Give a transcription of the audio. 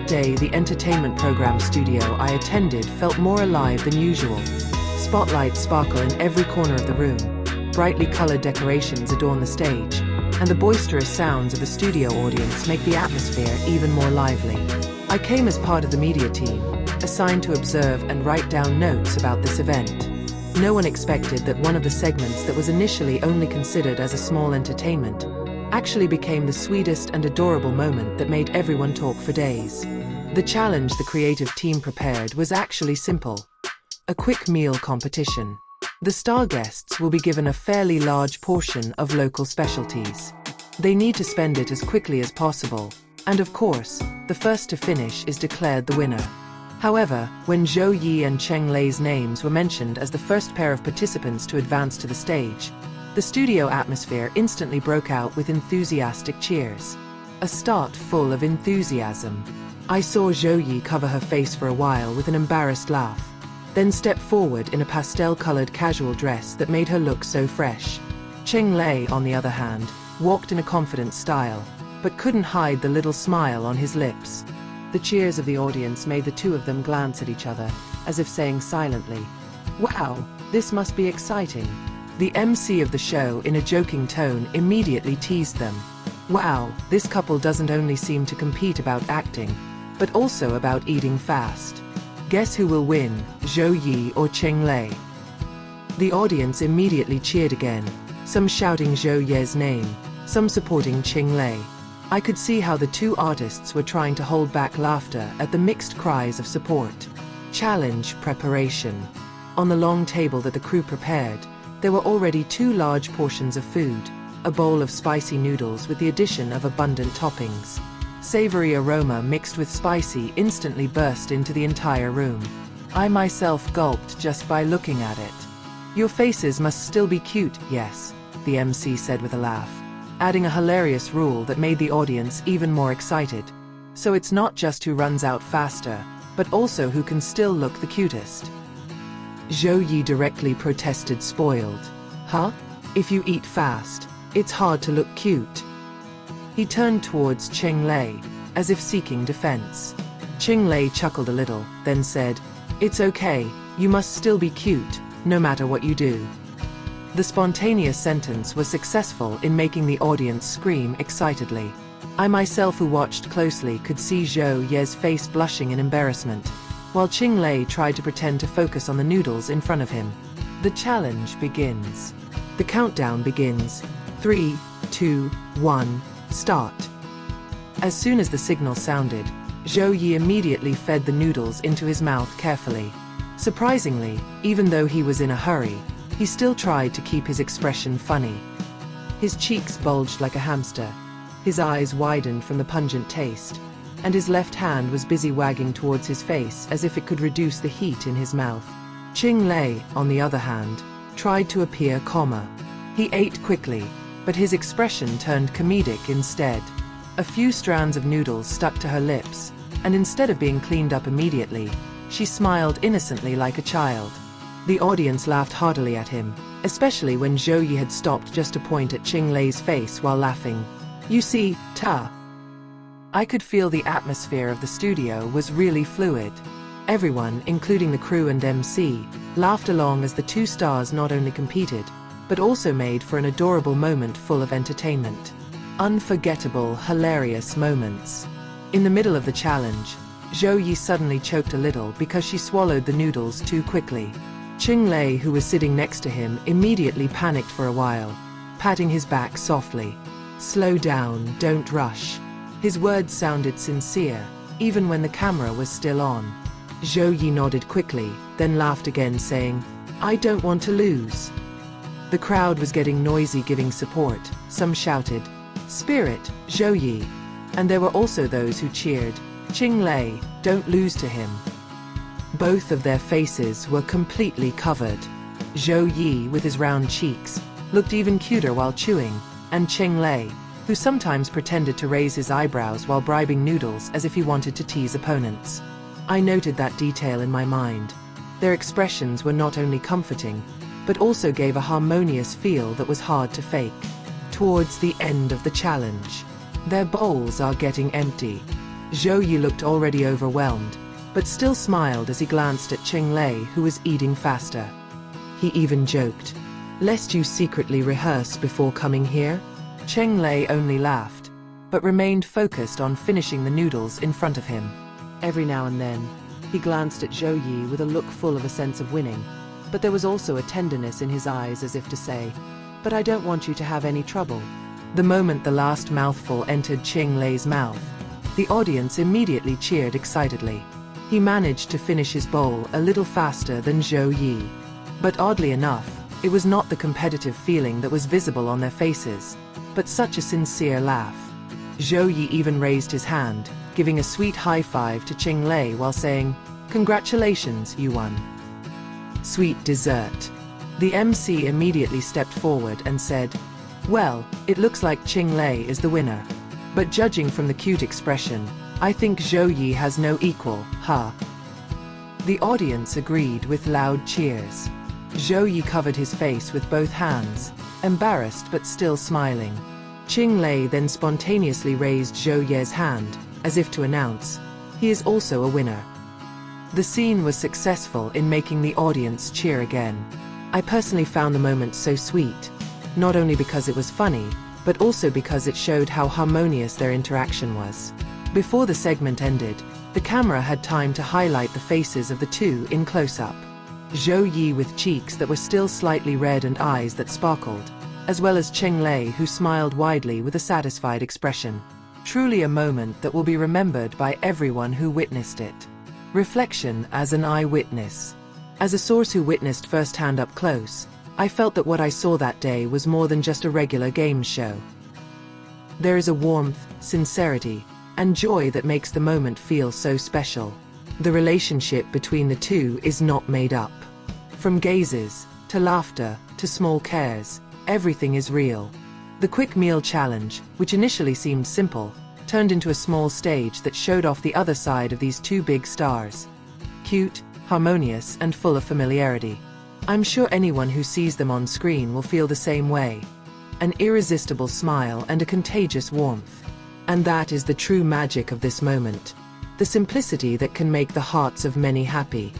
That day, the entertainment program studio I attended felt more alive than usual. Spotlights sparkle in every corner of the room, brightly colored decorations adorn the stage, and the boisterous sounds of the studio audience make the atmosphere even more lively. I came as part of the media team, assigned to observe and write down notes about this event. No one expected that one of the segments that was initially only considered as a small entertainment actually became the sweetest and adorable moment that made everyone talk for days. The challenge the creative team prepared was actually simple: a quick meal competition. The star guests will be given a fairly large portion of local specialties. They need to spend it as quickly as possible, and of course, the first to finish is declared the winner. However, when Zhou Ye and Cheng Lei's names were mentioned as the first pair of participants to advance to the stage, the studio atmosphere instantly broke out with enthusiastic cheers. A start full of enthusiasm. I saw Zhou Ye cover her face for a while with an embarrassed laugh, then step forward in a pastel-colored casual dress that made her look so fresh. Cheng Lei, on the other hand, walked in a confident style, but couldn't hide the little smile on his lips. The cheers of the audience made the two of them glance at each other, as if saying silently, "Wow, this must be exciting." The MC of the show, in a joking tone, immediately teased them. "Wow, this couple doesn't only seem to compete about acting, but also about eating fast. Guess who will win, Zhou Ye or Cheng Lei?" The audience immediately cheered again, some shouting Zhou Ye's name, some supporting Cheng Lei. I could see how the two artists were trying to hold back laughter at the mixed cries of support. Challenge preparation. On the long table that the crew prepared, there were already 2 large portions of food, a bowl of spicy noodles with the addition of abundant toppings. Savory aroma mixed with spicy instantly burst into the entire room. I myself gulped just by looking at it. "Your faces must still be cute, yes," the MC said with a laugh, adding a hilarious rule that made the audience even more excited. "So it's not just who runs out faster, but also who can still look the cutest." Zhou Ye directly protested, spoiled. "Huh? If you eat fast, it's hard to look cute." He turned towards Cheng Lei, as if seeking defense. Cheng Lei chuckled a little, then said, "It's okay, you must still be cute, no matter what you do." The spontaneous sentence was successful in making the audience scream excitedly. I myself, who watched closely, could see Zhou Ye's face blushing in embarrassment, while Cheng Lei tried to pretend to focus on the noodles in front of him. The challenge begins. The countdown begins. 3, 2, 1, start. As soon as the signal sounded, Zhou Ye immediately fed the noodles into his mouth carefully. Surprisingly, even though he was in a hurry, he still tried to keep his expression funny. His cheeks bulged like a hamster, his eyes widened from the pungent taste, and his left hand was busy wagging towards his face as if it could reduce the heat in his mouth. Cheng Lei, on the other hand, tried to appear calmer. He ate quickly, but his expression turned comedic instead. A few strands of noodles stuck to her lips, and instead of being cleaned up immediately, she smiled innocently like a child. The audience laughed heartily at him, especially when Zhou Ye had stopped just to point at Cheng Lei's face while laughing. "You see, ta." I could feel the atmosphere of the studio was really fluid. Everyone, including the crew and MC, laughed along as the 2 stars not only competed, but also made for an adorable moment full of entertainment. Unforgettable, hilarious moments. In the middle of the challenge, Zhou Ye suddenly choked a little because she swallowed the noodles too quickly. Cheng Lei, who was sitting next to him, immediately panicked for a while, patting his back softly. "Slow down, don't rush." His words sounded sincere, even when the camera was still on. Zhou Ye nodded quickly, then laughed again, saying, "I don't want to lose." The crowd was getting noisy, giving support. Some shouted, "Spirit, Zhou Ye." And there were also those who cheered, "Cheng Lei, don't lose to him." Both of their faces were completely covered. Zhou Ye, with his round cheeks, looked even cuter while chewing, and Cheng Lei, who sometimes pretended to raise his eyebrows while bribing noodles as if he wanted to tease opponents. I noted that detail in my mind. Their expressions were not only comforting, but also gave a harmonious feel that was hard to fake. Towards the end of the challenge, their bowls are getting empty. Zhou Ye looked already overwhelmed, but still smiled as he glanced at Cheng Lei, who was eating faster. He even joked, "Lest you secretly rehearse before coming here?" Cheng Lei only laughed, but remained focused on finishing the noodles in front of him. Every now and then, he glanced at Zhou Ye with a look full of a sense of winning, but there was also a tenderness in his eyes as if to say, "But I don't want you to have any trouble." The moment the last mouthful entered Cheng Lei's mouth, the audience immediately cheered excitedly. He managed to finish his bowl a little faster than Zhou Ye. But oddly enough, it was not the competitive feeling that was visible on their faces, but such a sincere laugh. Zhou Ye even raised his hand, giving a sweet high five to Cheng Lei while saying, "Congratulations, you won." Sweet dessert. The MC immediately stepped forward and said, "Well, it looks like Cheng Lei is the winner. But judging from the cute expression, I think Zhou Ye has no equal, huh?" The audience agreed with loud cheers. Zhou Ye covered his face with both hands, embarrassed but still smiling. Cheng Lei then spontaneously raised Zhou Ye's hand, as if to announce, he is also a winner. The scene was successful in making the audience cheer again. I personally found the moment so sweet, not only because it was funny, but also because it showed how harmonious their interaction was. Before the segment ended, the camera had time to highlight the faces of the two in close-up. Zhou Ye with cheeks that were still slightly red and eyes that sparkled, as well as Cheng Lei who smiled widely with a satisfied expression. Truly a moment that will be remembered by everyone who witnessed it. Reflection as an eyewitness. As a source who witnessed firsthand up close, I felt that what I saw that day was more than just a regular game show. There is a warmth, sincerity, and joy that makes the moment feel so special. The relationship between the two is not made up. From gazes, to laughter, to small cares, everything is real. The quick meal challenge, which initially seemed simple, turned into a small stage that showed off the other side of these two big stars. Cute, harmonious, and full of familiarity. I'm sure anyone who sees them on screen will feel the same way. An irresistible smile and a contagious warmth. And that is the true magic of this moment. The simplicity that can make the hearts of many happy.